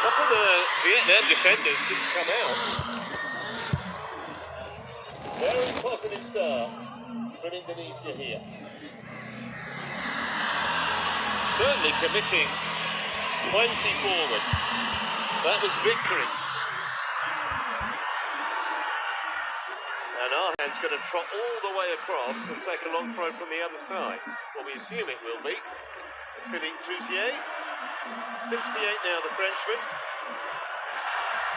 couple of the Vietnam defenders didn't come out. Very positive start from Indonesia here. Certainly committing plenty forward. That was victory. And Arhan's going to trot all the way across and take a long throw from the other side. Well, we assume it will be. Philippe Jouzier. 68 now, the Frenchman.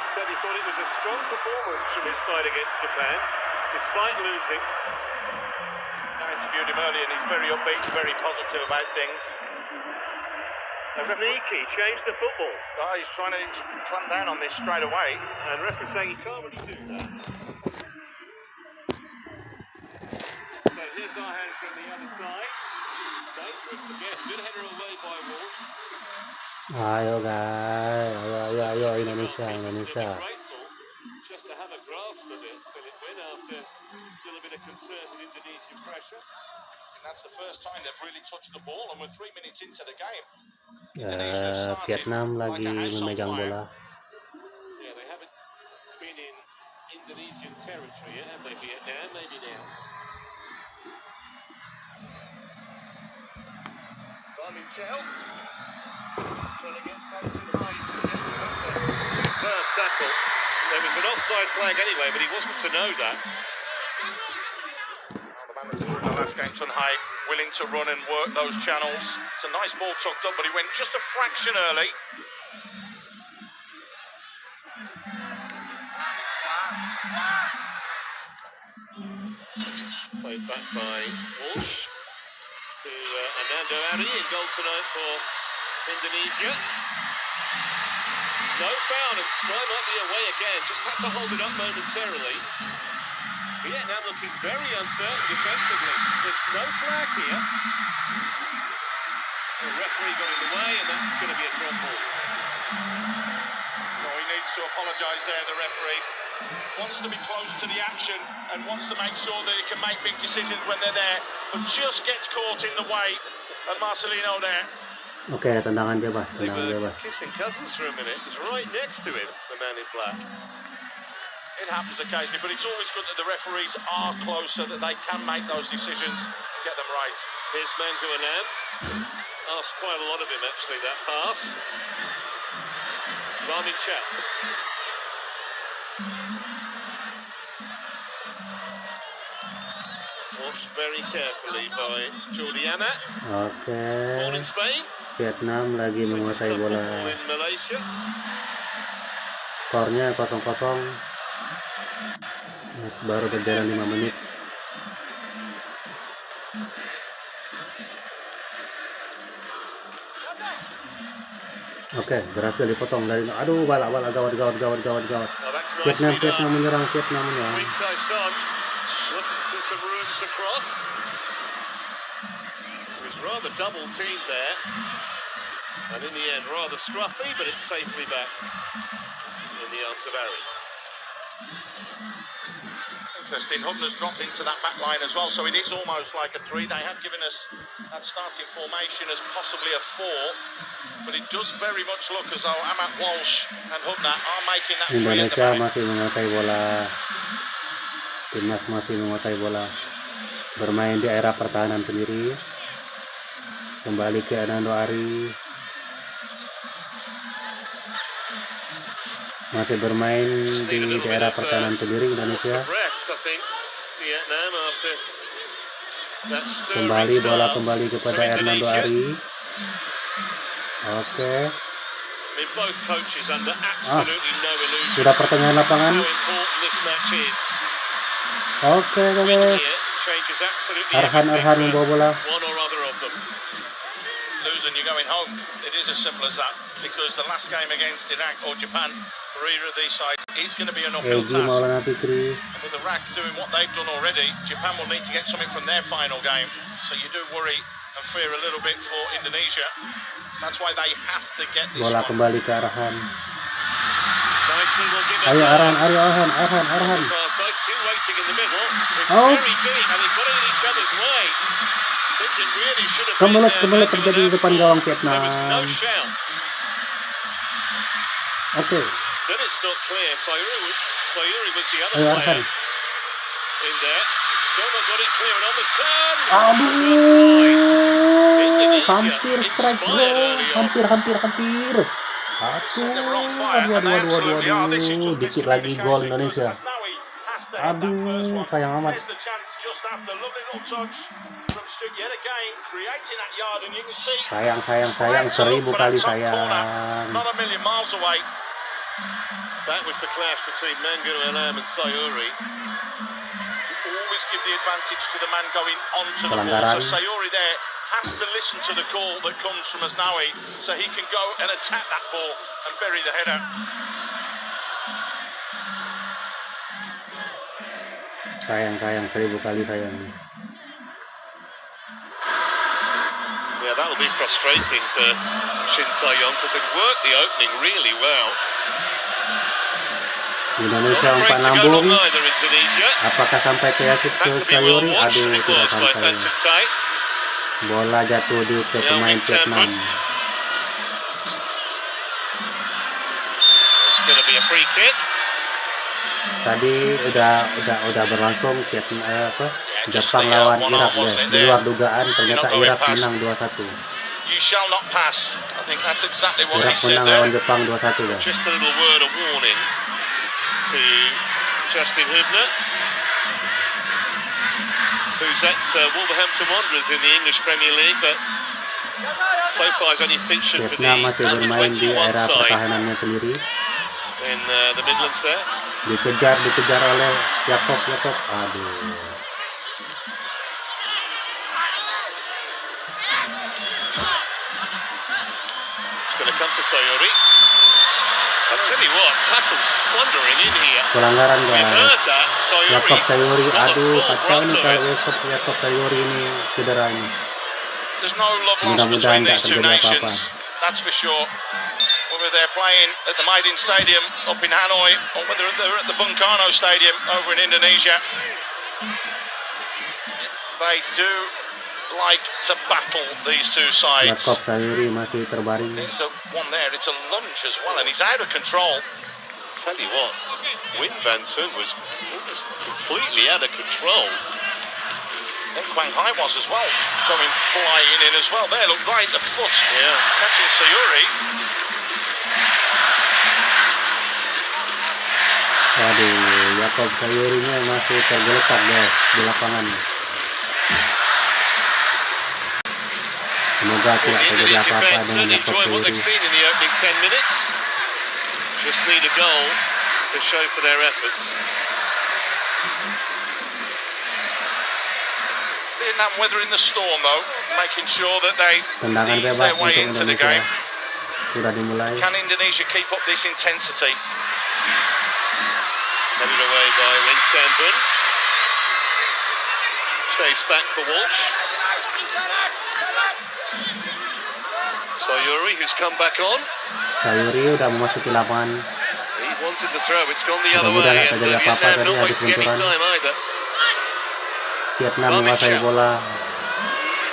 Said he thought it was a strong performance from his side against Japan, despite losing. I interviewed him earlier and he's very upbeat, very positive about things. Sneaky, changed the football. Oh, he's trying to clamp down on this straight away. And referee saying he can't really do that. So here's Arhan from the other side. Dangerous again. Good header away by Walsh. Ayo guys, ayo Indonesia. Grateful just to have a grasp of it, Philip Wynn, after a little bit of concerted Indonesian pressure. And that's the first time they've really touched the ball, and we're 3 minutes into the game. Vietnam lagi memegang bola. Yeah, they haven't been in Indonesian territory yet, have they, Vietnam? Maybe now. Chow. Trying to get front to the right to get to it. Superb tackle. There was an offside flag anyway, but he wasn't to know that. The man that scored in the last game, Tun Hai, willing to run and work those channels. It's a nice ball tucked up, but he went just a fraction early. Played back by Walsh to Anando Ari in goal tonight for Indonesia. No foul, and Stry might be away again. Just had to hold it up momentarily. Vietnam looking very uncertain defensively. There's no flag here. The referee got in the way, and that's going to be a drop ball. Well, he needs to apologise there, the referee. Wants to be close to the action and wants to make sure that he can make big decisions when they're there, but just gets caught in the way of Marcelino there. Okay, tendangan bebas, tendangan bebas. Kissing cousins for a minute. It was right next to him, the man in black. It happens occasionally, but it's always good that the referees are close so that they can make those decisions, get them right. Here's Mangu Anam. Asked quite a lot of him, actually, that pass. Varmin Chap. Watched very carefully by Jordiana. Okay. Born in Spain. Vietnam lagi menguasai bola. In Malaysia. Skornya 0-0. Baru berjalan 5 menit. Oke, berhasil dipotong dari. Aduh, balak gawat. Vietnam menyerang. Some room to cross. It was rather double teamed there, and in the end rather scruffy, but it's safely back in the arms of Ari. Interesting, Hutner's dropped into that back line as well, so it is almost like a 3. They have given us that starting formation as possibly a 4, but it does very much look as though Amat Walsh and Hutner are making that 3. Indonesia masih menguasai bola. Timnas masih menguasai bola, bermain di area pertahanan sendiri. Kembali ke Anando Ari, masih bermain di daerah pertahanan sendiri Indonesia. Kembali bola kepada Hernando Ari. Oke. Sudah pertengahan lapangan. Oke, guys. Arhan membawa bola. Losing, you're going home. It is as simple as that. Because the last game against Iraq or Japan, for either of these sides, is going to be an uphill task. And with Iraq doing what they've done already, Japan will need to get something from their final game. So you do worry and fear a little bit for Indonesia. That's why they have to get this bola one. Kembali ke Arhan. Ayo Arhan. Oh. Kemelut terjadi di depan gawang Vietnam. Oke. Still it's not clear. Sayuri was the other Ayo player Arhan. in there. Still not got it clear and on the turn. Aduh, hampir Indonesia strike bro, inspired early on. hampir. Said they were on Aduh, fire, and they absolutely are. This is aduh, just dikit lagi gol miscommunication because Indonesia. Asnawi has to hit that first Aduh, one. sayang amat. There's the chance just after. Lovely little touch from Stu yet again, creating that yard, and you can see Sayang, trying to 1000 look for that kali top corner. sayang. Not a million miles away. That was the clash between Mangunu Alam and Sayuri. Always give the advantage to the man going onto the ball. Pelanggaran. So Sayuri there has to listen to the call that comes from Asnawi, so he can go and attack that ball and bury the header. Sayang, 1000 kali sayang. Yeah, that will be frustrating for Shin Tae-yong because they've worked the opening really well. Indonesia Not umpan afraid to go long lambung. either, Indonesia. Apakah sampai ke Had to be well Sayuri? watched, and Aduh, it tidak was by sampai. Phantom Tae. Bola jatuh di ke pemain Vietnam. It's going to be a free kick. Tadi udah berlangsung Jepang lawan Irak ya. Di luar dugaan ternyata Irak menang 2-1. You shall not pass. I think that's exactly what Irak he said menang there. lawan Jepang 2-1 guys. Just a little word of warning to Justin Hubner, who's at Wolverhampton Wanderers in the English Premier League, but so far has only featured for the Vietnam masih bermain di under-21 era side pertahanannya sendiri. in the Midlands there. Dikejar oleh Jakob. Aduh. It's going to come for Sayuri. I tell you what, tackles thundering in here. Pelanggaran We guys. heard that. Jakob Sayuri, got the aduh, full kacau brunt nih of kalau it. besok Jakob Sayuri ini cedera ini. There's no love lost Mudah-mudahan between nggak these two terjadi apa-apa. nations, that's for sure. Whether they're playing at the Maidin Stadium up in Hanoi or whether they're at the Bung Karno Stadium over in Indonesia, they do like to battle these two sides. Jakob Sayuri masih terbaring. There's one there, it's a lunge as well, and he's out of control. Tell you what, Win Van Tung was completely out of control. And Quang Hai was as well, going flying in as well. There, look, right, the foot catching Sayuri. Waduh, Jakob Sayurinya masih tergeletak guys di lapangan. Semoga tidak terjadi apa-apa dengan Jakob what they've Sayuri. seen in the opening 10 minutes. Just need a goal to show for their efforts. Vietnam weathering the storm though, making sure that they Tendangan ease bebas their way untuk into the Indonesia game. sudah dimulai. Can Indonesia keep up this intensity? Headed away by Wing Chan Bun. Chase back for Walsh. Sayuri, who's come back on. Sayuri udah memasuki lapangan. He wanted the throw, it's gone the other Mudah-mudahan way. nggak And terjadi apa-apa Vietnam tadi not habis wasting any benturan. time either. Vietnam menguasai bola.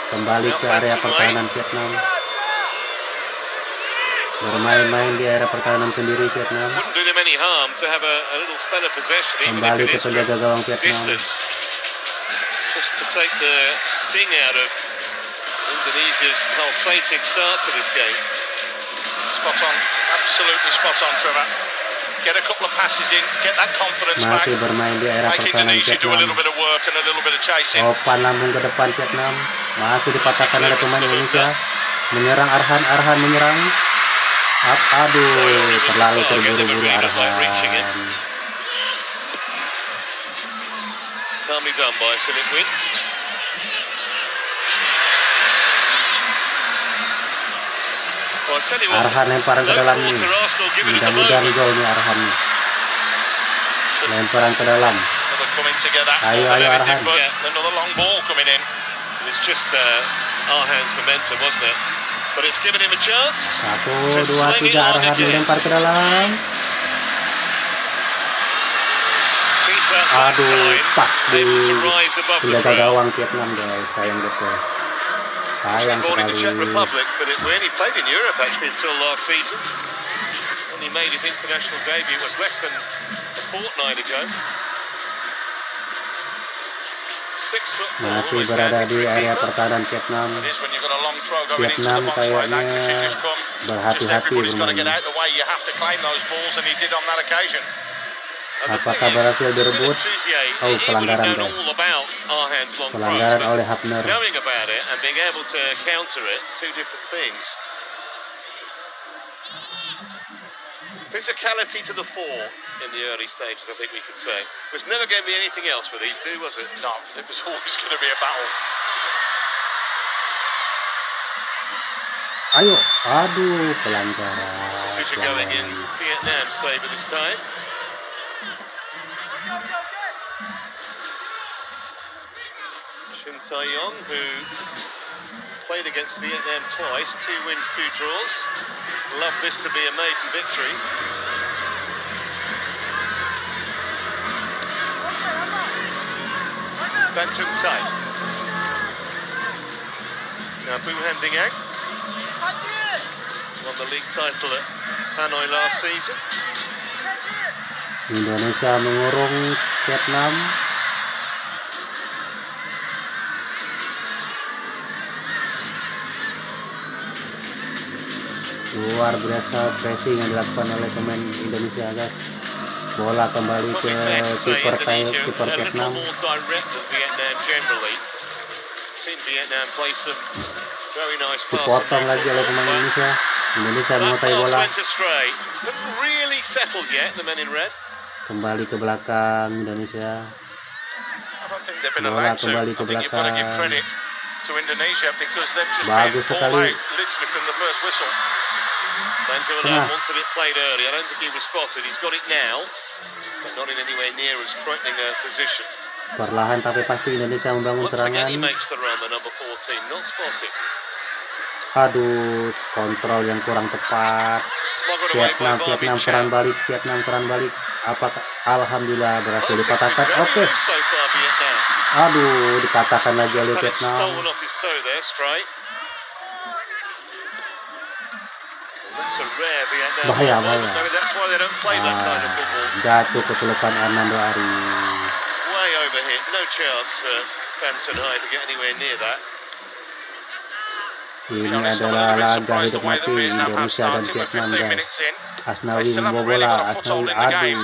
Kembali ke area pertahanan Vietnam. Bermain-main di area pertahanan sendiri Vietnam. Wouldn't do them any harm to have a little spell of possession, even Kembali if ke it is from penjaga gawang Vietnam. distance. Just to take the sting out of Indonesia's pulsating start to this game. Spot on, absolutely spot on, Trevor. Get a couple of passes in, get that confidence back. Masih bermain di area Make pertahanan Indonesia do a little Vietnam. bit of work and a little bit of chasing. Umpan lambung ke depan Vietnam. Masih dipatahkan oleh pemain Indonesia. Menyerang Arhan menyerang. Aduh, terlalu terburu-buru Arhan. Calmly done by Philip Win. Well, I tell you what, Arhan lemparan ke dalam nih. Mudah-mudahan gol nih Arhan. Lemparan ke dalam. Ayo Arhan. Another long ball coming in. It's just Arhan's momentum, wasn't it? But it's given him a chance. 1, 2, 3 Arhan melempar ke dalam. Aduh, pak di penjaga gawang Vietnam guys, sayang betul. Sayang Born in the Czech sekali. Republic, Philip Win. He played in Europe actually until last season. When he made his international debut, it was less than a fortnight ago. 6'4", masih berada di area pertahanan Vietnam. Vietnam kayaknya berhati-hati bermain. Apakah berhasil direbut? Oh, pelanggaran guys. Pelanggaran oleh Hapner. Physicality to the fore in the early stages, I think we could say. It was never going to be anything else for these two, was it? No, it was always going to be a battle. Ayo, aduh, pelanggaran. Decision going in Vietnam's favour this time. Shin Tae-yong, who played against Vietnam twice, 2 wins, 2 draws. Love this to be a maiden victory. Van Tung Tai. Now Buhan Vingang won the league title at Hanoi last season. Indonesia mengurung Vietnam. Luar biasa pressing yang dilakukan oleh pemain Indonesia, guys. Bola kembali ke kiper Vietnam. Dipotong lagi oleh pemain Indonesia. Indonesia menguasai bola. Kembali ke belakang Indonesia. Bola kembali ke belakang. Bagus sekali. Tengah. Perlahan tapi pasti Indonesia membangun serangan. Aduh, kontrol yang kurang tepat. Vietnam serang balik. Apakah alhamdulillah berhasil dipatahkan? Oke. Aduh, dipatahkan lagi oleh Vietnam. Bahaya. Jatuh ke pelukan Arnando Ari. Ini adalah laga hidup mati Indonesia dan Vietnam, guys. Asnawi membawa bola. Asnawi, aduh.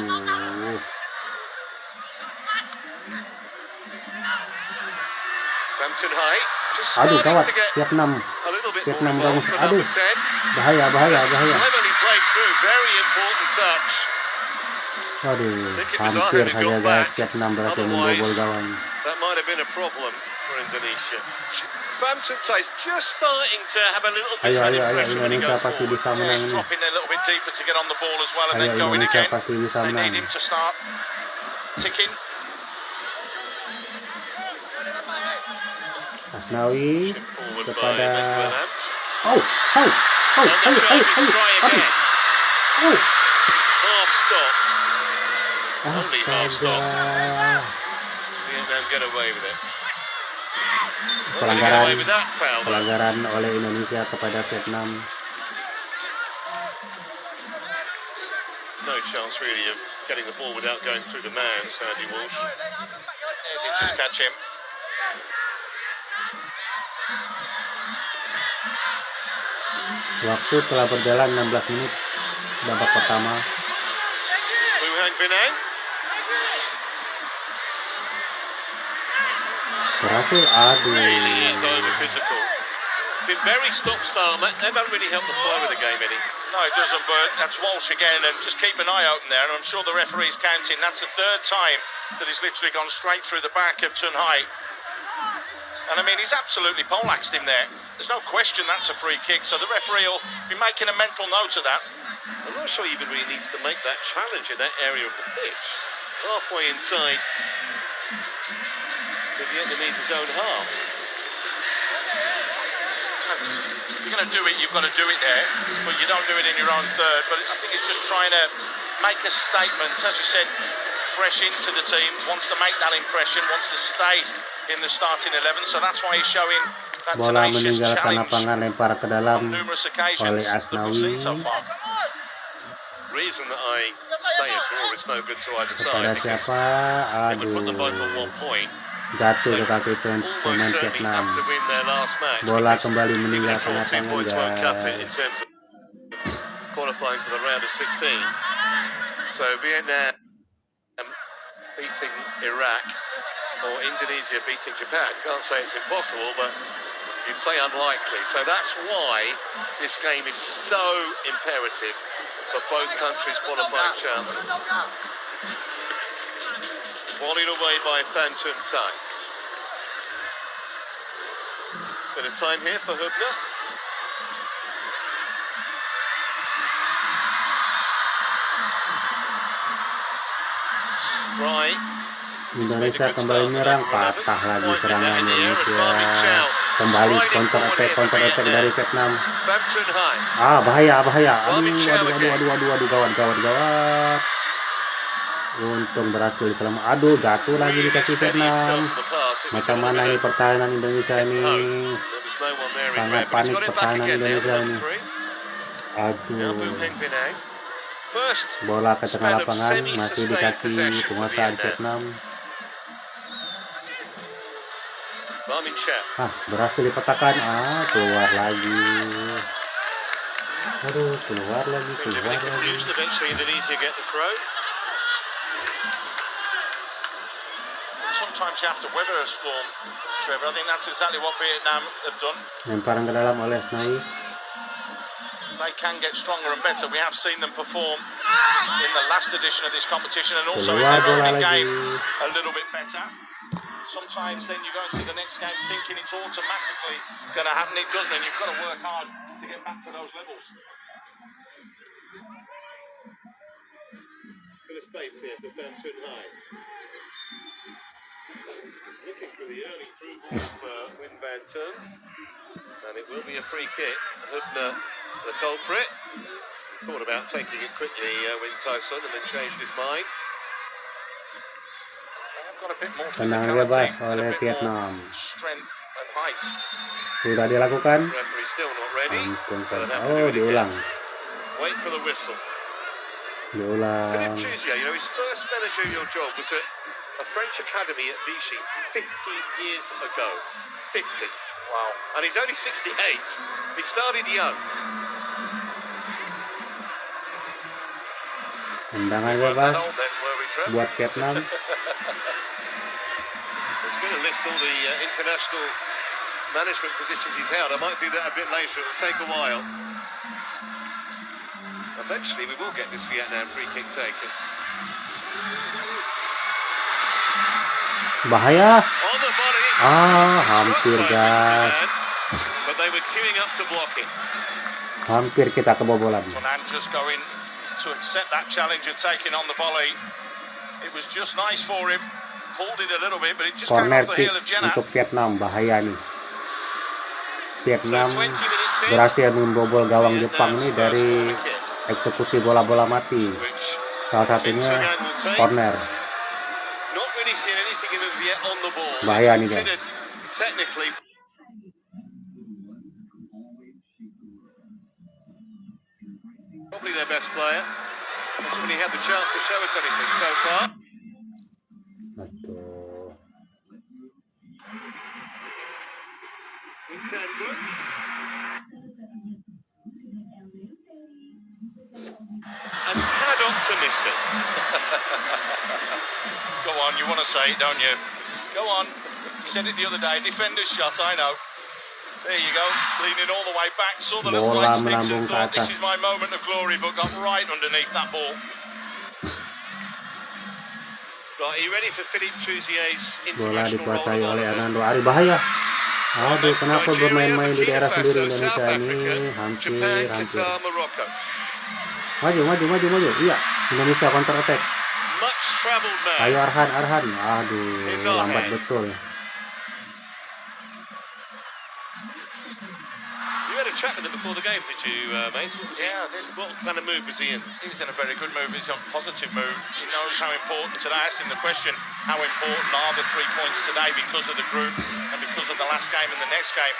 Aduh, gawat. Vietnam bangun. Aduh, bahaya. Aduh, hampir saja, guys. Vietnam berhasil membobol gawang. Ayo, Indonesia pasti bisa menang ini. Ayo, Indonesia pasti bisa menang. Asnawi kepada ayo. Astaga. Pelanggaran oleh Indonesia kepada Vietnam. No chance really of getting the ball without going through the man, Sandy Walsh. They did just catch him. Waktu telah berjalan 16 menit babak pertama. Buhan Vinang berhasil, aduh. really is over physical. It's been very stop-start. That doesn't really help the flow of the game any. No, it doesn't, but that's Walsh again, and just keep an eye open there, and I'm sure the referee's counting. That's the 3rd time that he's literally gone straight through the back of Tun Hai. And I mean, he's absolutely poleaxed him there. There's no question that's a free kick, so the referee will be making a mental note of that. I'm not sure he even really needs to make that challenge in that area of the pitch. Halfway inside the Vietnamese's own half. If you're going to do it, you've got to do it there, but you don't do it in your own third. But I think it's just trying to make a statement, as you said, fresh into the team, wants to make that impression, wants to stay in the starting 11, so that's why he's showing that bola tenacious meninggalkan challenge lapangan, lempar ke dalam on numerous occasions oleh that we've Asnawi. seen so far. reason that I say a draw is no good to either Kepada side because siapa? it would put them both on 1 Aduh, point. jatuh They ke kaki almost pemain certainly Vietnam. have to win their last match. Bola because kembali even a meninggalkan draw, 2 lapangan, points won't cut it in guys. terms of qualifying for the round of 16. So Vietnam beating Iraq or Indonesia beating Japan. Can't say it's impossible, but you'd say unlikely. So that's why this game is so imperative for both countries' qualifying chances. Volleyed away by Phan Thuong Thai. Bit of time here for Hubner. Strike. Indonesia kembali menyerang, patah lagi serangan Indonesia. Kembali counter attack dari Vietnam. Bahaya. Aduh, gawat. Untung berhasil diselamatkan. Aduh, jatuh lagi di kaki Vietnam. Macam mana ini pertahanan Indonesia ini? Sangat panik pertahanan Indonesia ini. Aduh. Bola ke tengah lapangan, masih di kaki penguasaan Vietnam. Berhasil dipetakan. Keluar lagi. Aduh, keluar lagi. Sometimes you have to weather a storm, Trevor. I think that's exactly what Vietnam have done. Lemparan ke dalam oleh Snawi. They can get stronger and better. We have seen them perform in the last edition of this competition and also in their opening game a little bit better. Sometimes then you go into the next game thinking it's automatically going to happen. It doesn't, and you've got to work hard to get back to those levels. Bit of space here for Phan Thuong Thai. Looking for the early through ball for Win Van Thuong, and it will be a free kick. Hubner, the culprit, thought about taking it quickly, Win Tyson, and then changed his mind. Tenang bebas oleh Vietnam. Strength and height. Sudah dilakukan. Referee still not ready. Diulang. Wait for the whistle. Diulang. Philippe Jouzier, you know, his first managerial job was at a French academy at Vichy 50 years ago. 50. Wow. And he's only 68. He started young. Tendangan bebas buat Vietnam. He's going to list all the international management positions he's held. I might do that a bit later. It'll take a while. Eventually, we will get this Vietnam free kick taken. Bahaya. On the volley. Hampir, guys. But they were queuing up to block it. Hampir kita kebobolan. Fernand just going to accept that challenge and taking on the volley. It was just nice for him. Pulled it a little bit, but it just came Corner off the kick heel of Jenna. untuk Vietnam, bahaya nih. Vietnam berhasil membobol gawang Jepang nih dari eksekusi bola-bola mati. Salah satunya corner. Bahaya nih guys. Probably their best player. Hasn't really had the chance to show us anything so far. And tad optimistic. Go on, you want to say it, don't you? Go on. You said it the other day. Defender's shot, I know. There you go. Leaning all the way back. Saw the little white sticks and thought, this is my moment of glory, but got right underneath that ball. Right, are you ready for Philippe Jouzier's Bola international dikuasai role? oleh Anando Ari, bahaya. Aduh, kenapa bermain-main di daerah sendiri Indonesia ini? Hampir. Maju. Iya, Indonesia counter attack. Ayo Arhan. Aduh, lambat betul. You had a a chat with him before the game, did you, Mace? Yeah, I did. What kind of mood was he in? He was in a very good mood. He's in a positive mood. He knows how important today. I asked him the question, how important are the 3 points today because of the group and because of the last game and the next game?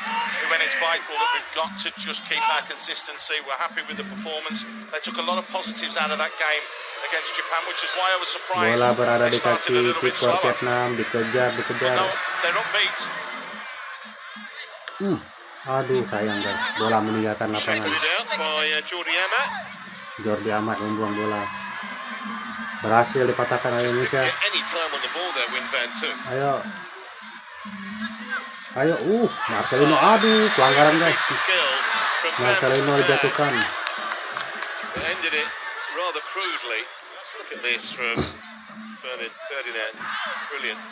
When it's vital that we've got to just keep our consistency. We're happy with the performance. They took a lot of positives out of that game against Japan, which is why I was surprised. Bola berada They di started a kaki little bit kiper slower. Vietnam, dikejar. No, they're upbeat. Aduh, sayang guys, bola meninggalkan lapangan. Shepherded out by Jordi Amat. Jordi Amat membuang bola. Berhasil dipatahkan oleh Just didn't Indonesia. get any time on the ball there, Win Van Took. Ayo, Marcelino, aduh, pelanggaran guys. Skill from Van Marcelino Took. dijatuhkan. Ended it rather crudely. Let's look at this from Ferdinand. Brilliant.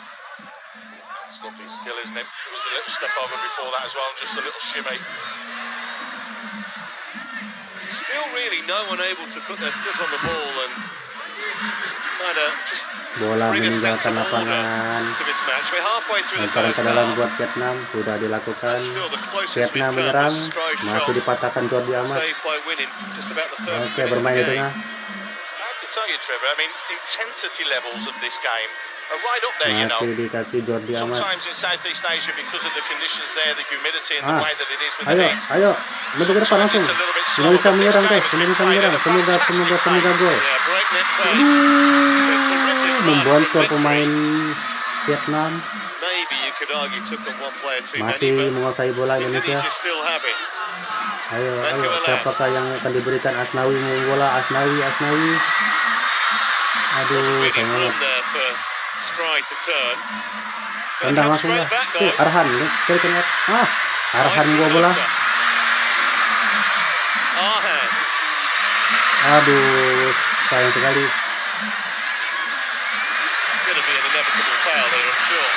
It's lovely skill, isn't it? There was a little step over before that as well, just a little shimmy. Still really no one able to put their foot on the ball and kind of just Bola bring a sense meninggalkan of order lapangan. to this match. We're halfway through the Lemparan first ke dalam half. buat Vietnam sudah dilakukan. Still the closest Vietnam we've come menyerang, was Strive masih shot, dipatahkan Jordi Amat. saved by Winning just about the first Oke, minute of bermain the di game. tengah. I have to tell you, Trevor, I mean, intensity levels of this game are right up there, you know. Masih di kaki Jordi Amat. Sometimes in Southeast Asia, because of the conditions there, the humidity and the way that it is with the Ayo, heat. ayo, maju ke depan langsung. Indonesia menyerang guys, Indonesia menyerang. Semoga gol. Yeah, breakneck pace. It's a terrific run Membontor from pemain Vietnam. Maybe you could argue took on one player too many, Masih but menguasai bola Indonesia. Indonesia still have it. Ayo, siapakah yang akan diberikan? Asnawi membawa bola, Asnawi. Aduh, Really sayang room banget. there for Stride to turn. Tendang langsung lah. Tuh, Arhan, berikan lihat. Arhan membawa bola. Arhan. Aduh, sayang sekali. It's going to be an inevitable foul there, I'm sure.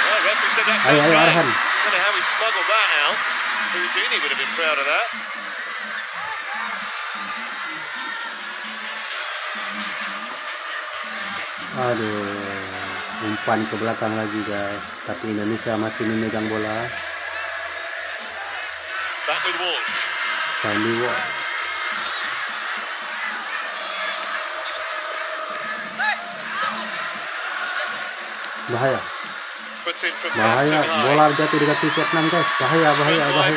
Well, referee said that's Ayo, okay. Arhan. Don't know how he smuggled that out. Houdini would have been proud of that. Aduh, umpan ke belakang lagi guys. Tapi Indonesia masih memegang bola. Back with Walsh. Sandy Walsh. Bahaya. Puts in from Bahaya, Van bola jatuh di kaki Vietnam guys. Bahaya. By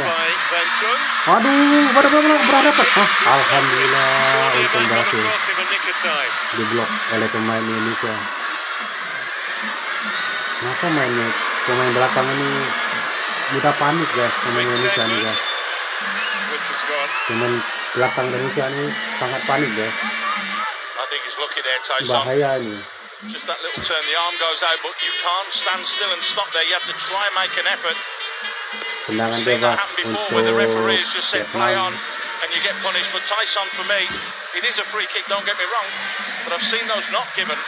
Van Trung. Aduh, bola berhadapan. Alhamdulillah, Jordi untung Amat berhasil. across him a nick of time. Diblok oleh pemain Indonesia. Kenapa pemain belakang ini mudah panik guys, pemain Indonesia nih guys. Whistle's gone. Pemain belakang Indonesia ini sangat panik guys. I think he's lucky there, Tyson. Bahaya ini. Just that little turn, the arm goes out, but you can't stand still and stop there. You have to try and make an effort. Tendangan Seen that bebas happen before untuk where the referees just said play on Vietnam. and you get punished. But Tyson, for me, it is a free kick, don't get me wrong, but I've seen those not given.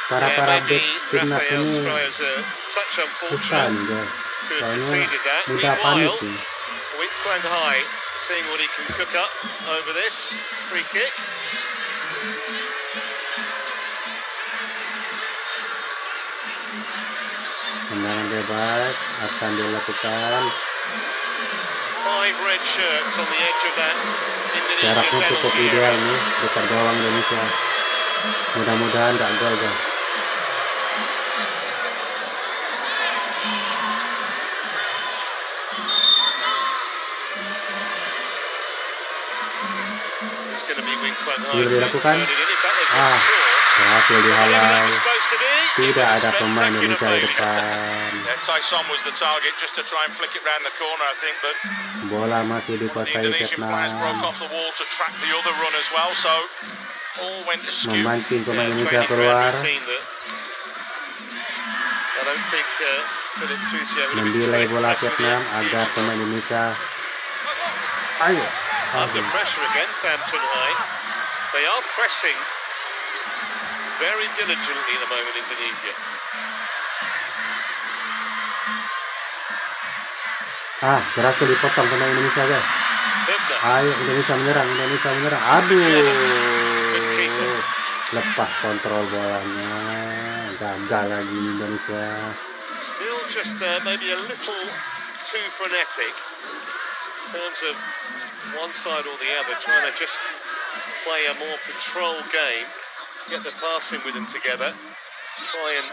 Para maybe bek timnas Raphael ini Strive's a touch susah unfortunate nih guys. to have Soalnya conceded that. mudah panik Meanwhile, nih. Wing Quang Hai seeing what he can cook up over this free kick. Tendangan bebas akan dilakukan. 5 red shirts on the edge of that Indonesian Jaraknya cukup penalty ideal area. nih dekat gawang Indonesia. Mudah-mudahan nggak gol guys. It's going to be Wing Quang Hai Sudah to dilakukan. turn it in. In fact, they've got short. Berhasil Whatever that dihalau. was supposed to be, it Tidak was a ada pemain spectacular Indonesia di failure. depan. Yeah, Tyson was the target just to try and flick it round the corner, I think, but Bola masih the dikuasai Indonesian players broke Vietnam. off the wall to track the other run as well, so all went askew. Memancing pemain Yeah, Indonesia training keluar. ground routine that I don't think Philip Trusier would have been too Mendelay bola impressed with the Vietnam agar execution. pemain Indonesia. Ayo. Under Aduh. pressure again, Pham Thanh Hai. They are pressing very diligently at the moment, Indonesia. Berhasil dipotong pemain Indonesia guys. Hübner. Ayo Indonesia menyerang. Aduh. Lepas kontrol bolanya. Gagal lagi Indonesia. Still just maybe a little too frenetic. terms of one side or the other, trying to just play a more controlled game, get the passing with them together, try and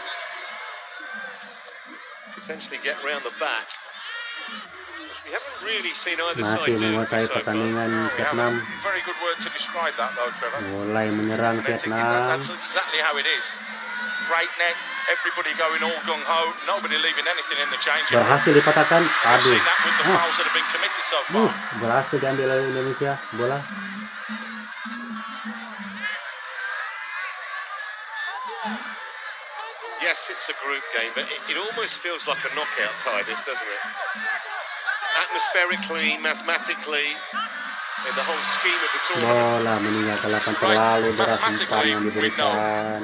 potentially get round the back, which we haven't really seen either Masih side do menguasai so far. pertandingan Vietnam. Very good word to describe that though, Trevor. Mulai menyerang Vietnam. That's exactly how it is. Breakneck, everybody going all gung-ho, nobody leaving anything in the change. Berhasil dipatahkan. I've Aduh. seen that with the fouls that have been committed so far. Berhasil diambil oleh Indonesia bola. Yes, it's a group game, but it almost feels like a knockout tie, this, doesn't it? Atmospherically, mathematically, in the whole scheme of the tournament. Bola meninggalkan lapangan terlalu deras umpan yang diberikan.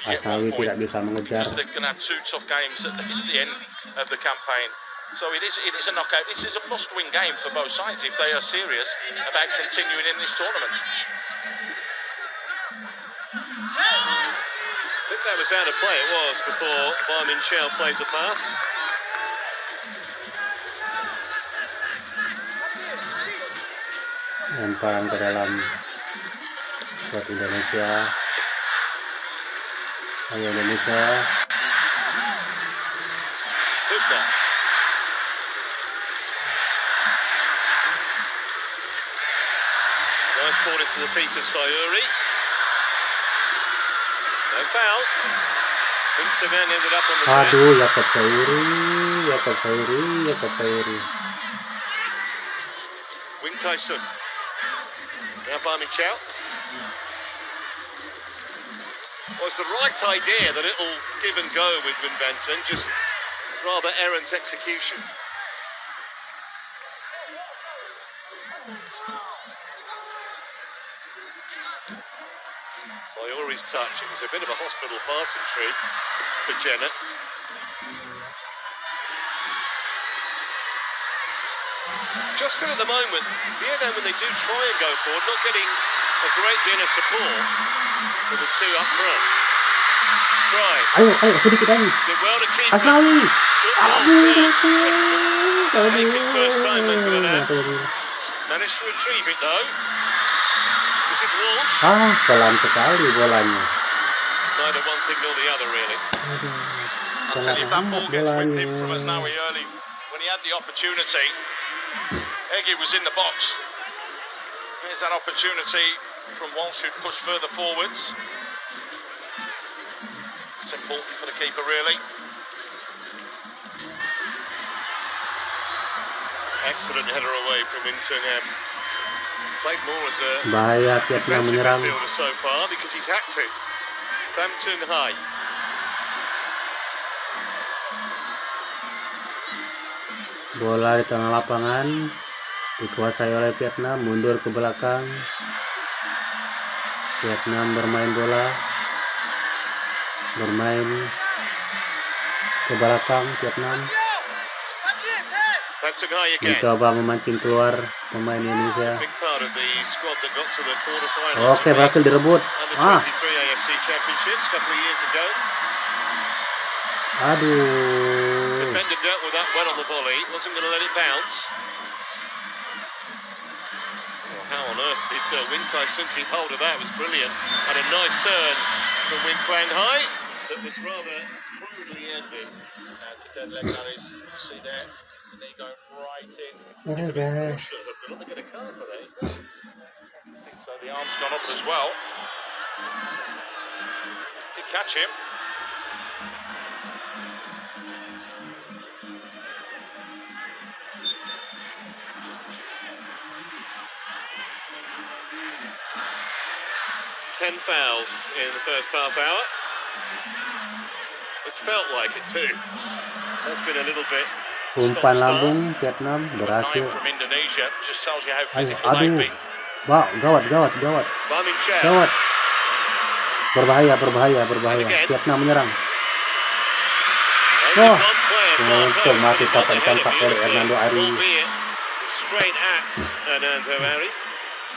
Asnawi tidak bisa mengejar. They're going to have two tough games at the end of the campaign. So it is a knockout. This is a must-win game for both sides if they are serious about continuing in this tournament. I think that was out of play, it was, before Barmin Chow played the pass. Lemparan ke dalam buat Indonesia. Ayo Indonesia. Hudna. Nice ball into the feet of Sayuri. No foul. Winterman ended up on the ground. Aduh, Yakob Sayuri. Wing Tyson. Now Barmin Chow. Well, it's the right idea, the little give and go with Win Benson, just rather errant execution. Sayuri's touch, it was a bit of a hospital pass in truth for Jenner. Just feel at the moment, Vietnam, when they do try and go forward, not getting a great deal of support with the two up front. Stride. Ayo, sedikit lagi. Did well to keep Asnawi. Taken first time, managed to retrieve it though. This is Walsh. Pelan sekali bolanya. Neither one thing nor the other, really. I'll tell you, if that ball gets whipped in from Asnawi early, when he had the opportunity, Ege was in the box. There's that opportunity from Walsh who pushed further forwards. It's important for the keeper, really. Excellent header away from Indonesia. Played more as a Bahaya Vietnam defensive menyerang. midfielder so far because he's had to. Pham Tung Hai. Bola di tengah lapangan dikuasai oleh Vietnam, mundur ke belakang. Vietnam bermain bola, bermain ke belakang. Vietnam Pham Tung Hai again. mencoba memancing keluar pemain Indonesia. Big part of the squad that got to the quarterfinals. Oke, berhasil direbut. Under 23 AFC Championships a couple of years ago. Aduh. Defender dealt with that well on the volley. Wasn't going to let it bounce. Well, how on earth did Wing Tyson keep hold of that? It was brilliant. And a nice turn from Wing Quang Hai that was rather crudely ended. It's a dead leg, that is. You see there, the knee going right in. Oh gosh. They're not going to get a card for that, isn't it? I think so. The arm's gone up as well. Did catch him. Ten fouls in the first half hour. It's felt like it too. That's been a little bit. Umpan lambung Vietnam berhasil. From Indonesia just tells you how Ayo, physical they've been. Gawat. Barmin Chow. Gawat. Berbahaya. Vietnam menyerang. Only one player far Untung post, mati but he got the tangkap header oleh Hernando Ari. albeit straight at Hernando Ari.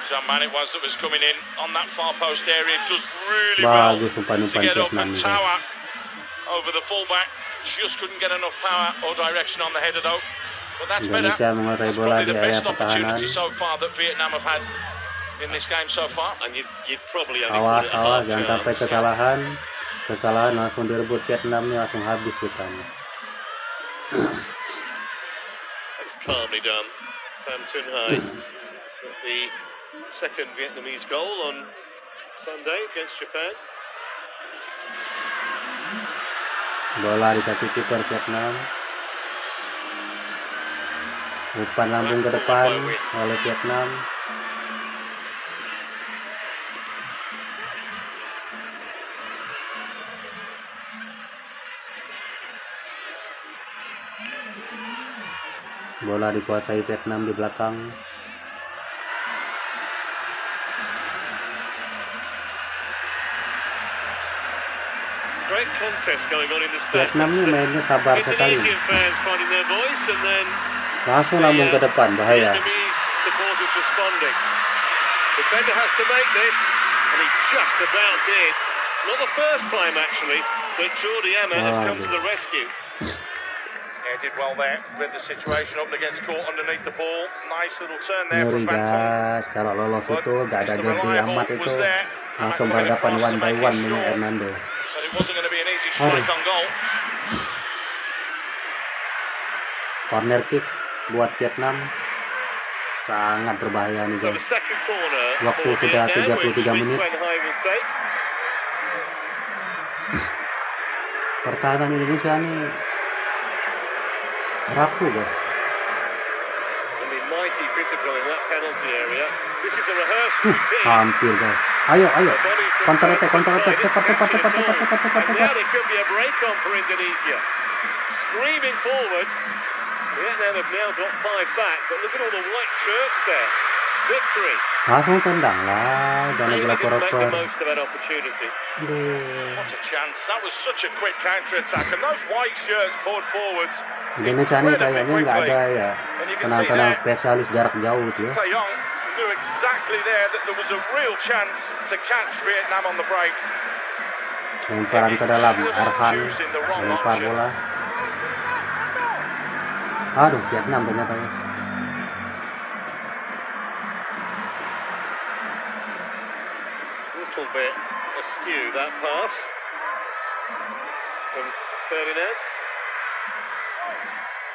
Some man it was that was coming in on that far post area. Does really well Bagus to umpan-umpan get up Vietnam and ini, tower guys. over the fullback. Just couldn't get enough power or direction on the header though. Well, that's Indonesia better. menguasai That's bola probably di the area best pertahanan. opportunity so far that Vietnam have had in this game so far. And you'd probably only Awas, call it a awas, half jangan sampai chance. kesalahan. Kesalahan langsung direbut Vietnam nih, langsung habis kita nih. That's calmly done. Pham Thun Hai got the second Vietnamese goal on Sunday against Japan. Bola di kaki kiper Vietnam. Umpan lambung ke depan oleh Vietnam. Bola dikuasai Vietnam di belakang. Great contest going on in the Vietnam stands. nih mainnya sabar sekali. Indonesian fans finding their voice, and then Langsung lambung ke depan, bahaya. Vietnamese supporters responding. Defender has to make this, and he just about did. Not the first time actually that Jordi Amat has come to the rescue. Yeah, did well there. Read the situation, up against caught underneath the ball. Nice little turn there Ngeri from Van Kong. guys, kalau lolos itu gak ada Jordi Amat itu langsung berhadapan one by one dengan Hernando. But it wasn't going to be an easy strike on goal. Corner kick buat Vietnam sangat berbahaya nih guys. Waktu sudah 33 menit. Pertahanan Indonesia nih rapuh guys. Hampir guys. Ayo, counter attack, cepat. Streaming forward. Vietnam have now got 5 back, but look at all the white shirts there. Victory. Langsung tendang lah, dan lagi lapor. What a chance. That was such a quick counter-attack, and those white shirts poured forwards. Indonesia nih kayaknya nggak ada ya tenang-tenang spesialis jarak jauh tuh ya. Taeyong knew exactly there that there was a real chance to catch Vietnam on the break. Lemparan ke dalam, Arhan lempar bola. Aduh, Vietnam ternyata ya. Little bit askew that pass from Ferdinand.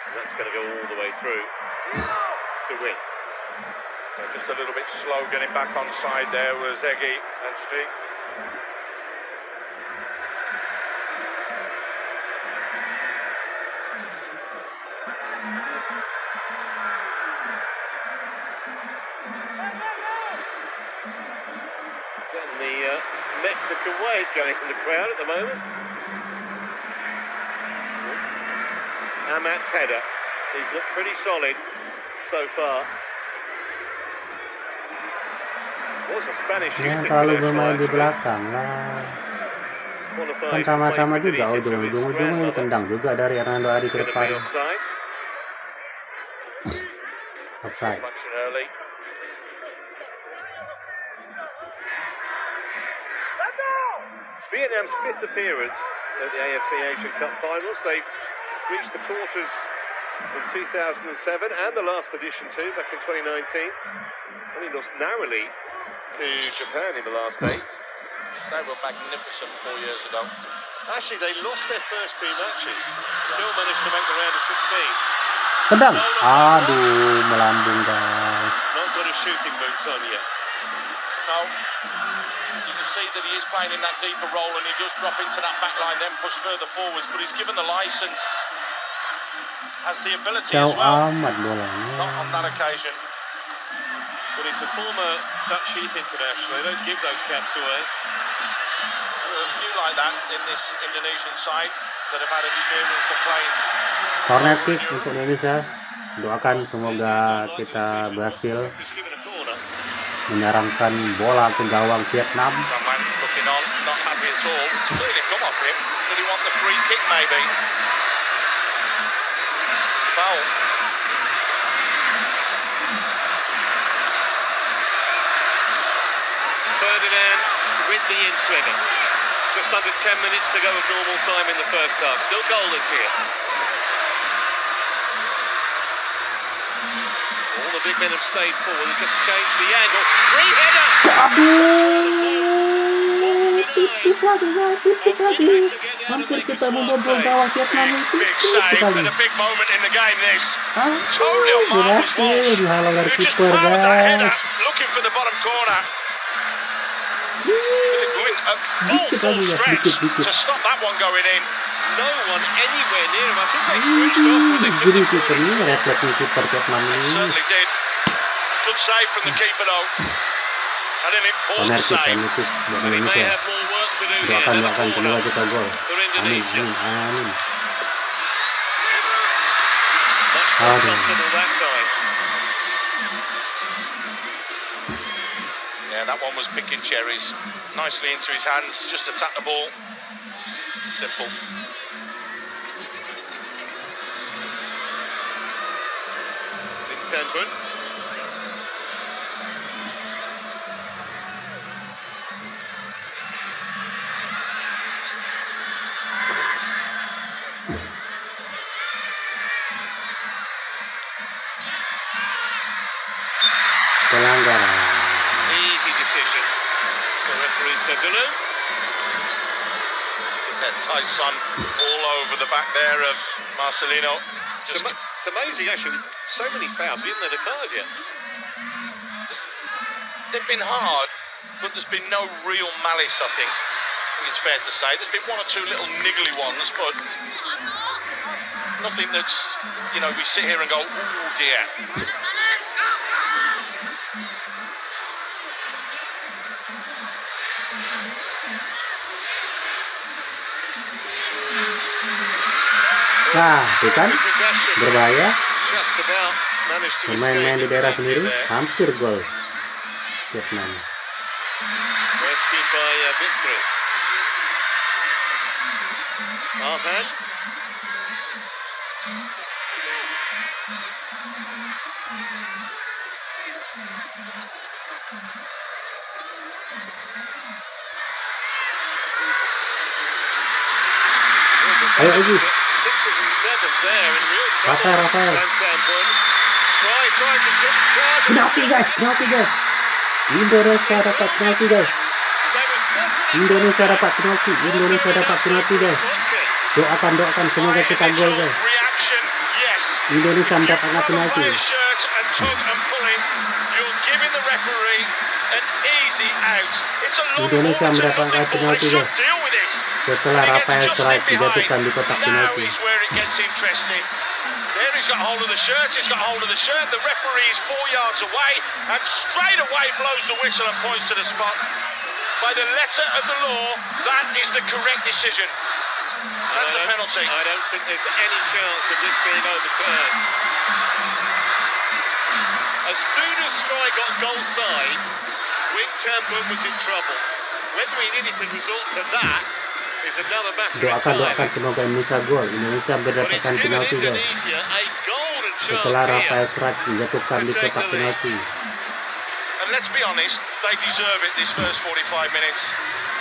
And that's going to go all the way through to win. Just a little bit slow getting back on side there was Egi and Street. The Mexican wave going in the crowd at the moment. Amat's header. He's looked pretty solid so far. Was a Spanish shooting terlalu bermain di belakang lah. Kan sama-sama juga ujung-ujungnya ditendang juga dari Hernando Ari ke depan. Offside. It's Vietnam's 5th appearance at the AFC Asian Cup finals. They've reached the quarters in 2007 and the last edition too, back in 2019. Only lost narrowly to Japan in the last 8. They were magnificent 4 years ago. Actually, they lost their first 2 matches. Still managed to make the round of 16. Tendang. Aduh, melambung guys. Not got his shooting boots on yet. No. You can see that he is playing in that deeper role, and he does drop into that back line, then push further forwards, but he's given the license, has the ability as well. Amat bolanya. Not on that occasion. But he's a former Dutch youth international. They don't give those caps away. There are a few like that in this Indonesian side that have had experience of playing. Corner kick untuk Indonesia. Doakan semoga kita berhasil menyerangkan bola ke gawang Vietnam. Looking on, not happy at all. It's really come off him. Did he want the free kick maybe? Foul. Ferdinand with the in-swinger. Just under 10 minutes to go of normal time in the first half. Still goalless here. the big men have stayed forward. They just changed the angle. Free header. Tipis lagi guys, tipis lagi. Hampir kita membobol gawang Vietnam ini. Tipis sekali. Berhasil dihalau dari kiper guys. Dikit lagi guys, dikit. No one anywhere near him. I think they switched off when they took Gini kiper ini refleks nih kiper Vietnam ini. Good save from the keeper though. And an important save. Buat They may Indonesia. have more work to do here. Doakan semoga kita gol. For Amin, Indonesia. amin. Much more Aduh. comfortable that time. Yeah, that one was picking cherries. Nicely into his hands. Just attack the ball. Simple. Tembun. Pelanggaran. Easy decision for referee Sedulu. Tyson all over the back there of Marcelino. It's amazing actually with so many fouls. We haven't had a card yet. They've been hard, but there's been no real malice, I think it's fair to say. There's been one or two little niggly ones, but nothing that's, you know, we sit here and go, oh dear. Nah, itu kan berbahaya. Just about managed to Bermain-main di escape daerah the sendiri, there. hampir gol Vietnam. Rescued by Victory. Arhan. Ayo lagi. Sixes and sevens there in real trouble. Rafael. Tembun. Strike, trying to charge. Penalti guys. Indonesia dapat penalti guys. Indonesia dapat penalti guys. Doakan semoga kita gol guys. Indonesia mendapatkan penalti. Indonesia mendapatkan penalti guys. Setelah Rafael strike dijatuhkan di kotak penalti. There he's got hold of the shirt, the referee is 4 yards away and straight away blows the whistle and points to the spot. By the letter of the law, that is the correct decision. That's a penalty. I don't think there's any chance of this being overturned. As soon as Stry got goal side, Wing Tembun was in trouble. Whether he needed to resort to that is another matter of time. Doakan semoga Indonesia gol. Indonesia mendapatkan penalti guys. Indonesia a golden chance Setelah here. Rafael strike dijatuhkan di kotak penalti. And let's be honest, they deserve it this first 45 minutes.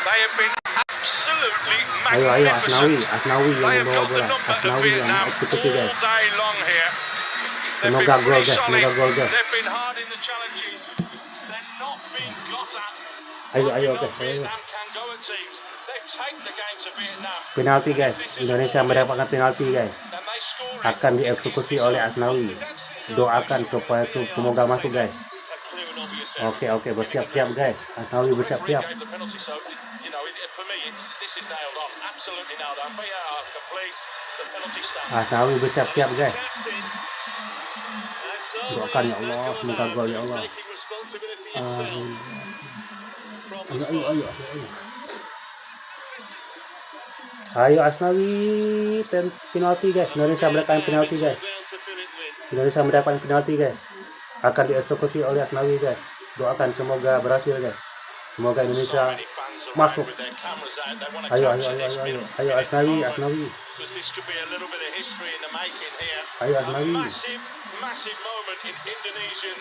They have been absolutely magnificent. Asnawi They yang have membawa got the bola. number of Asnawi yang Vietnam mengeksekusi all guys. day long here. They've Semoga been gol pretty guys, solid. semoga gol guys. They've been hard in the challenges. They're not being got at. Ayo We know guys, ayo. Vietnam can go at teams. They've taken the game to Vietnam. Penalti guys. Indonesia mendapatkan penalti guys. And they score it. Akan dieksekusi oleh Asnawi. Doakan supaya semoga masuk guys. Oke, bersiap-siap guys. Asnawi bersiap-siap. Gave the penalty, so you know, for me, this is nailed on, absolutely nailed on. VAR complete, the penalty stands. Asnawi bersiap-siap guys. Doakan ya Allah, semoga gol ya Allah. Amin. Ayo. Ayo Asnawi, penalti guys. Indonesia mendapatkan penalti guys. Akan dieksekusi oleh Asnawi guys. Doakan semoga berhasil guys. Semoga Indonesia masuk. Ayo Asnawi. Ayo Asnawi. Massive moment in Indonesian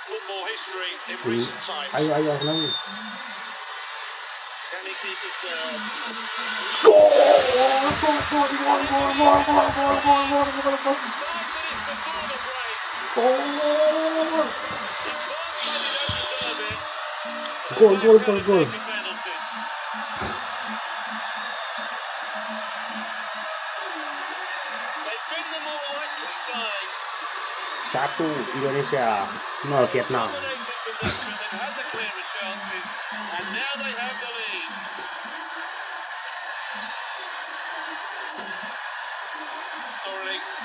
football history in recent times. Ayo Asnawi. Can he keep his nerve? Gol. Satu Indonesia, 0 Vietnam.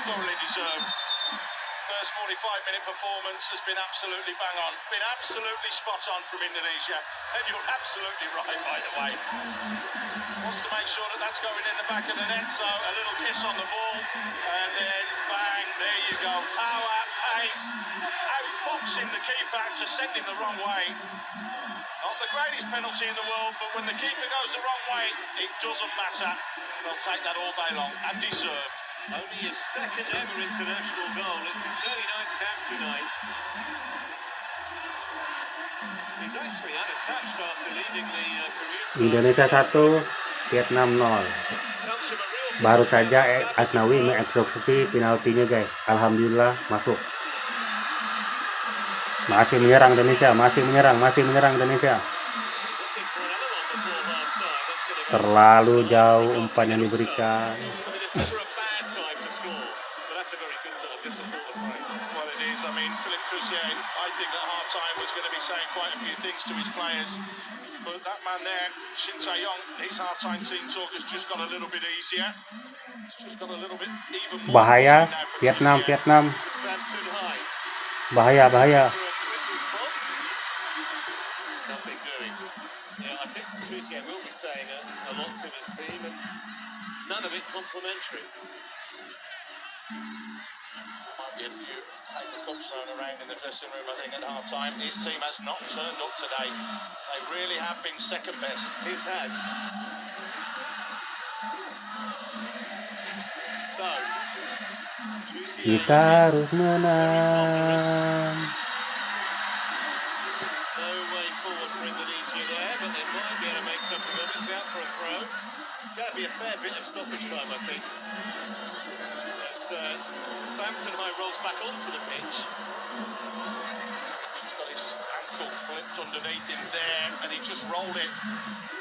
Thoroughly deserved. First 45-minute performance has been absolutely bang on, been absolutely spot on from Indonesia, and you're absolutely right, by the way. Wants to make sure that that's going in the back of the net, so a little kiss on the ball, and then bang, there you go. Power, pace, outfoxing the keeper to send him the wrong way. Not the greatest penalty in the world, but when the keeper goes the wrong way, it doesn't matter. They'll take that all day long, and deserved. Only his second ever international goal. It's his 39th cap tonight. He's actually unattached after leading the career. Indonesia 1, Vietnam 0. Baru saja Asnawi mengeksekusi penaltinya guys. Alhamdulillah masuk. Masih menyerang Indonesia. Terlalu jauh umpan yang diberikan. I think at half-time was going to be saying quite a few things to his players, but that man there, Shin Tae-yong, his half-time team talk has just got a little bit easier. It's just got a little bit even more. Bahaya, Vietnam. Bahaya. Nothing doing. Yeah, I think Tuesday will be saying a lot to his team, and none of it complimentary. Might be a few paper cups thrown around in the dressing room, I think, at half-time. His team has not turned up today. They really have been second best. His has. So, kita harus menang. No way forward for Indonesia there, but they might be able to make something of it. It's out for a throw. Got to be a fair bit of stoppage time, I think. As Comentary rolls back onto the pitch. He's got his ankle flipped underneath him there, and he just rolled it.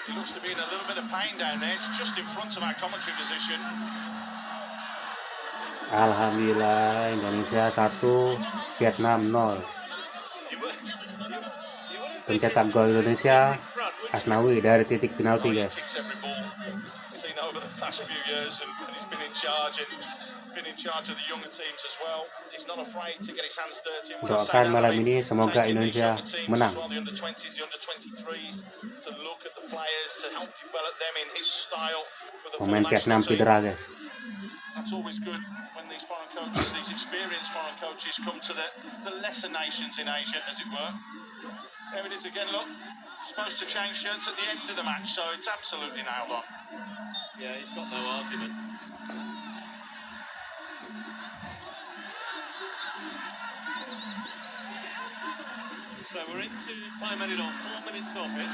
He looks to be in a little bit of pain down there. It's just in front of our commentary position. Alhamdulillah, Indonesia 1, Vietnam 0. Pencetak gol Indonesia Asnawi dari titik penalti guys. Seen over the past few years, and he's been in charge of the younger teams as well. He's not afraid to get his hands dirty. Doakan malam ini semoga Indonesia menang. The under 20s, the under 23s, to look at the players, to help develop them in his style for the Pemain Vietnam cedera guys. That's always good when these foreign coaches, these experienced foreign coaches, come to the lesser nations in Asia, as it were. There it is again, look. Supposed to change shirts at the end of the match, so it's absolutely nailed on. Yeah, he's got no argument. So we're into time added on, 4 minutes of it.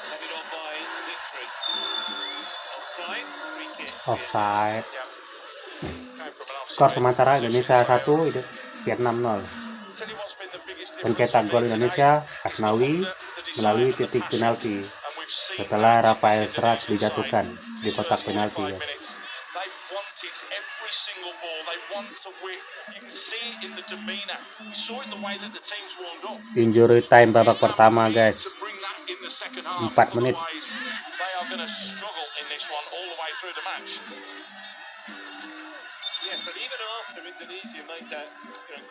Added on by Victory. Offside, free kick. Offside. Skor sementara Indonesia 1, Vietnam 0. Pencetak gol Indonesia Asnawi melalui titik penalti setelah Rafael Strat dijatuhkan di kotak penalti guys. Injury time babak pertama guys, 4 menit. Yes, and even after Indonesia made that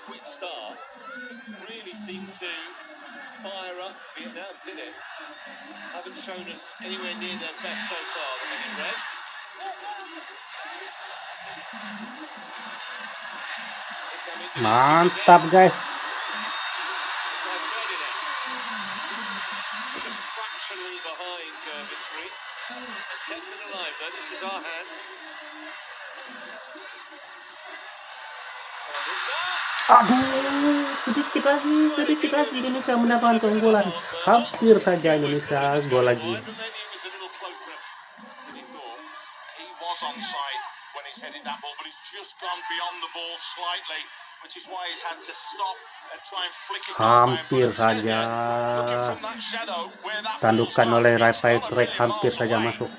quick start, didn't really seem to fire up Vietnam, did it? Haven't shown us anywhere near their best so far, the men in red. Mantap guys. Just fractionally behind Victory. They've kept it alive though. This is our hand. Aduh, sedikit lagi Indonesia mendapatkan keunggulan. Hampir saja Indonesia gol lagi. was onside when he's headed that ball, but he's just gone beyond the ball slightly, which is why he's had to stop and try and flick it hampir saja tandukan oleh Rafael Trek, hampir saja masuk.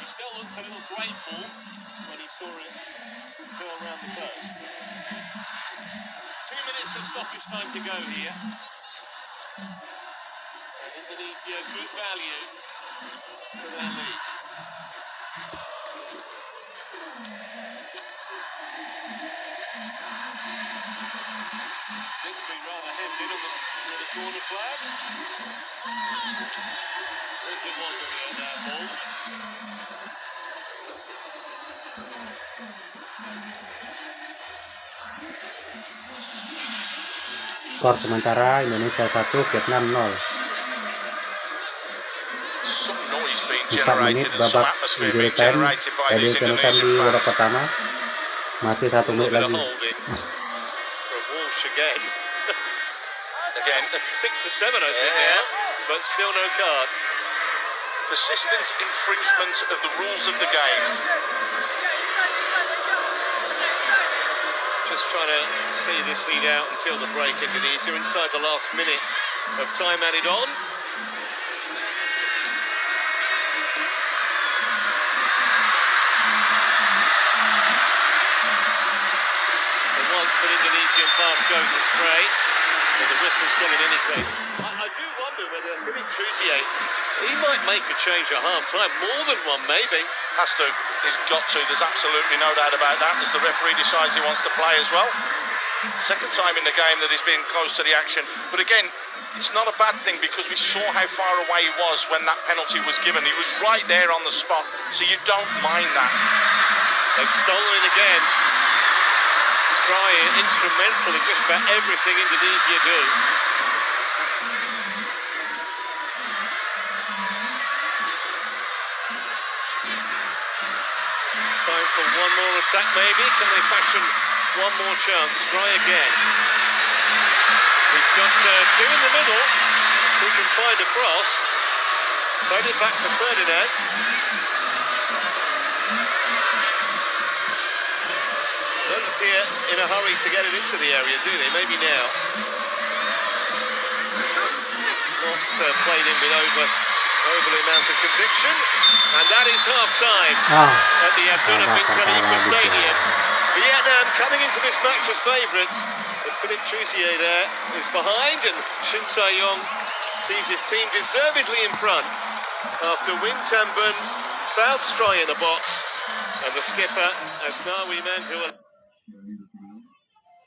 He still looks a little grateful when he saw it go around the post. 2 minutes of stoppage time to go here. And Indonesia, good value for their lead. Think we rather hemmed in on the corner flag. If it was on the ball. Skor sementara Indonesia 1, Vietnam 0. 4 menit babak injury time, Edil Kenutan di babak pertama. Masih 1 menit lagi. Again, 6 or 7 I think now, but still no card. Persistent infringement of the rules of the game. Just trying to see this lead out until the break. Indonesia inside the last minute of time added on. For once, an Indonesian pass goes astray, but the whistle's gone in any case. I do wonder whether Philippe Trousier, he might make a change at half-time, more than one maybe. Has to. He's got to. There's absolutely no doubt about that, as the referee decides he wants to play as well. Second time in the game that he's been close to the action. But again, it's not a bad thing, because we saw how far away he was when that penalty was given. He was right there on the spot, so you don't mind that. They've stolen again. Stryer instrumental in just about everything Indonesia do. Time for one more attack maybe. Can they fashion one more chance? Try again. He's got 2 in the middle. Who can find a cross? Played it back for Ferdinand. Don't appear in a hurry to get it into the area, do they? Maybe now. Not played in with overly amount of conviction. And that is half-time at the Abdullah bin Khalifa Stadium. Vietnam coming into this match as favourites, but Philippe Trousier there is behind, and Shin Tae-yong sees his team deservedly in front after Win Tan Bun fouled Stryer in the box, and the skipper Asnawi Mangul